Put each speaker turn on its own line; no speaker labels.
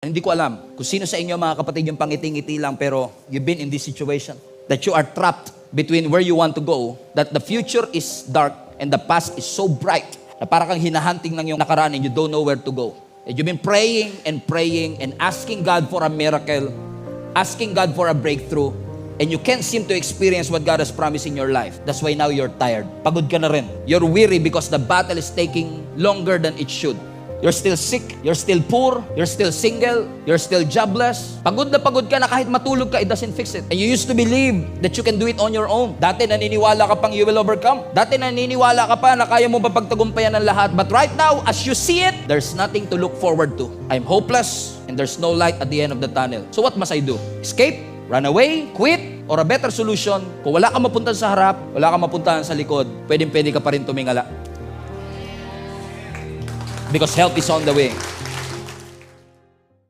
Hindi ko alam kung sino sa inyo mga kapatid yung pangiti-ngiti lang pero you've been in this situation that you are trapped between where you want to go, that the future is dark and the past is so bright na parang kang hinahunting ng yung nakaraan and you don't know where to go. And you've been praying and asking God for a miracle, asking God for a breakthrough, and you can't seem to experience what God has promised in your life. That's why now you're tired. Pagod ka na rin. You're weary because the battle is taking longer than it should. You're still sick, you're still poor, you're still single, you're still jobless. Pagod na pagod ka na kahit matulog ka, it doesn't fix it. And you used to believe that you can do it on your own. Dati naniniwala ka pang you will overcome. Dati naniniwala ka pa na kaya mo ba pagtagumpayan ng lahat. But right now, as you see it, there's nothing to look forward to. I'm hopeless and there's no light at the end of the tunnel. So what must I do? Escape? Run away? Quit? Or a better solution? Kung wala kang mapuntahan sa harap, wala kang mapuntahan sa likod, pwedeng-pwede ka pa rin tumingala. Because help is on the way.